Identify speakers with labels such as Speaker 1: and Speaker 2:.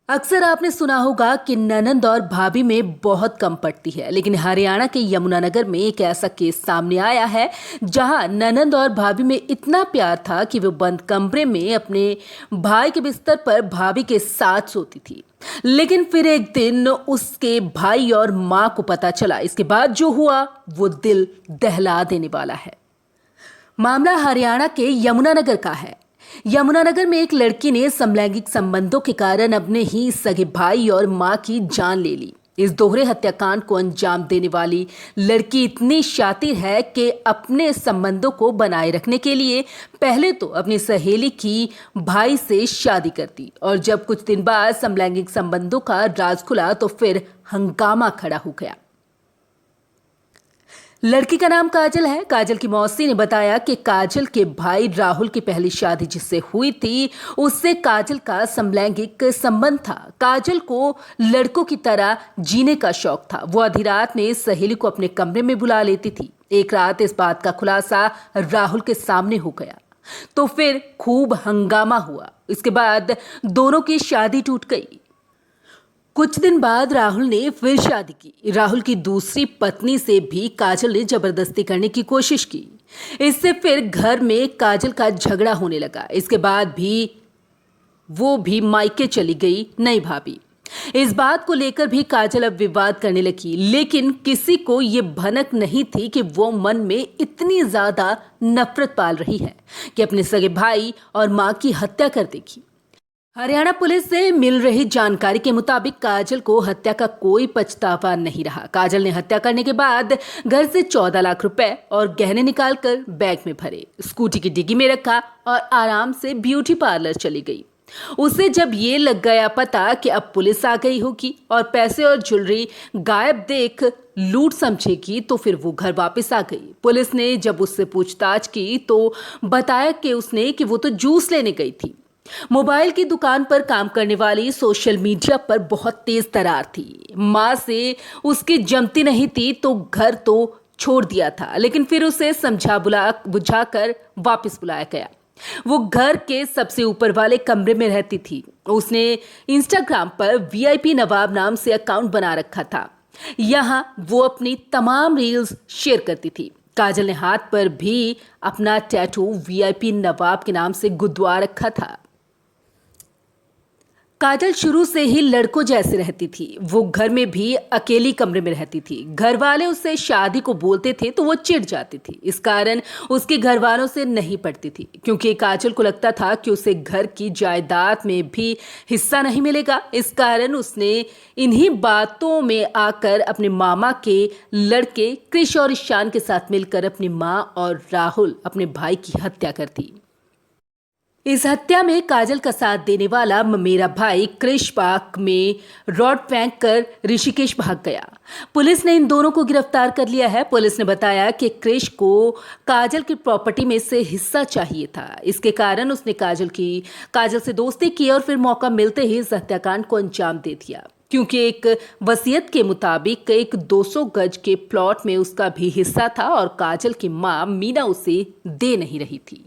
Speaker 1: अक्सर आपने सुना होगा कि ननंद और भाभी में बहुत कम पड़ती है, लेकिन हरियाणा के यमुनानगर में एक ऐसा केस सामने आया है जहां ननंद और भाभी में इतना प्यार था कि वो बंद कमरे में अपने भाई के बिस्तर पर भाभी के साथ सोती थी। लेकिन फिर एक दिन उसके भाई और मां को पता चला। इसके बाद जो हुआ वो दिल दहला देने वाला है। मामला हरियाणा के यमुनानगर का है। यमुनानगर में एक लड़की ने समलैंगिक संबंधों के कारण अपने ही सगे भाई और मां की जान ले ली। इस दोहरे हत्याकांड को अंजाम देने वाली लड़की इतनी शातिर है कि अपने संबंधों को बनाए रखने के लिए पहले तो अपनी सहेली की भाई से शादी करती और जब कुछ दिन बाद समलैंगिक संबंधों का राज खुला तो फिर हंगामा खड़ा हो गया। लड़की का नाम काजल है। काजल की मौसी ने बताया कि काजल के भाई राहुल की पहली शादी जिससे हुई थी उससे काजल का समलैंगिक संबंध था। काजल को लड़कों की तरह जीने का शौक था। वो आधी रात में सहेली को अपने कमरे में बुला लेती थी। एक रात इस बात का खुलासा राहुल के सामने हो गया तो फिर खूब हंगामा हुआ। इसके बाद दोनों की शादी टूट गई। कुछ दिन बाद राहुल ने फिर शादी की। राहुल की दूसरी पत्नी से भी काजल ने जबरदस्ती करने की कोशिश की। इससे फिर घर में काजल का झगड़ा होने लगा। इसके बाद वो भी मायके चली गई नई भाभी। इस बात को लेकर भी काजल अब विवाद करने लगी, लेकिन किसी को ये भनक नहीं थी कि वो मन में इतनी ज्यादा नफरत पाल रही है कि अपने सगे भाई और मां की हत्या कर देगी। हरियाणा पुलिस से मिल रही जानकारी के मुताबिक काजल को हत्या का कोई पछतावा नहीं रहा। काजल ने हत्या करने के बाद घर से 14 लाख रुपए और गहने निकालकर बैग में भरे, स्कूटी की डिग्गी में रखा और आराम से ब्यूटी पार्लर चली गई। उसे जब ये लग गया पता कि अब पुलिस आ गई होगी और पैसे और ज्वेलरी गायब देख लूट समझेगी तो फिर वो घर वापस आ गई। पुलिस ने जब उससे पूछताछ की तो बताया कि वो तो जूस लेने गई थी। मोबाइल की दुकान पर काम करने वाली सोशल मीडिया पर बहुत तेज तरार थी। मां से उसकी जमती नहीं थी तो घर तो छोड़ दिया था, लेकिन फिर उसे बुझाकर वापस बुलाया गया। वो घर के सबसे ऊपर वाले कमरे में रहती थी। उसने इंस्टाग्राम पर वीआईपी नवाब नाम से अकाउंट बना रखा था। यहां वो अपनी तमाम रील्स शेयर करती थी। काजल ने हाथ पर भी अपना टैटू वीआईपी नवाब के नाम से गुदवा रखा था। काजल शुरू से ही लड़कों जैसे रहती थी। वो घर में भी अकेली कमरे में रहती थी। घर वाले उससे शादी को बोलते थे तो वो चिढ़ जाती थी। इस कारण उसके घर वालों से नहीं पड़ती थी, क्योंकि काजल को लगता था कि उसे घर की जायदाद में भी हिस्सा नहीं मिलेगा। इस कारण उसने इन्हीं बातों में आकर अपने मामा के लड़के कृष और ईशान के साथ मिलकर अपनी मां और राहुल अपने भाई की हत्या कर दी। इस हत्या में काजल का साथ देने वाला मेरा भाई कृष पाक में रॉड फेंक कर ऋषिकेश भाग गया। पुलिस ने इन दोनों को गिरफ्तार कर लिया है। पुलिस ने बताया कि कृष को काजल की प्रॉपर्टी में से हिस्सा चाहिए था। इसके कारण उसने काजल से दोस्ती की और फिर मौका मिलते ही इस हत्याकांड को अंजाम दे दिया, क्योंकि एक वसीयत के मुताबिक एक 200 गज के प्लॉट में उसका भी हिस्सा था और काजल की मां मीना उसे दे नहीं रही थी।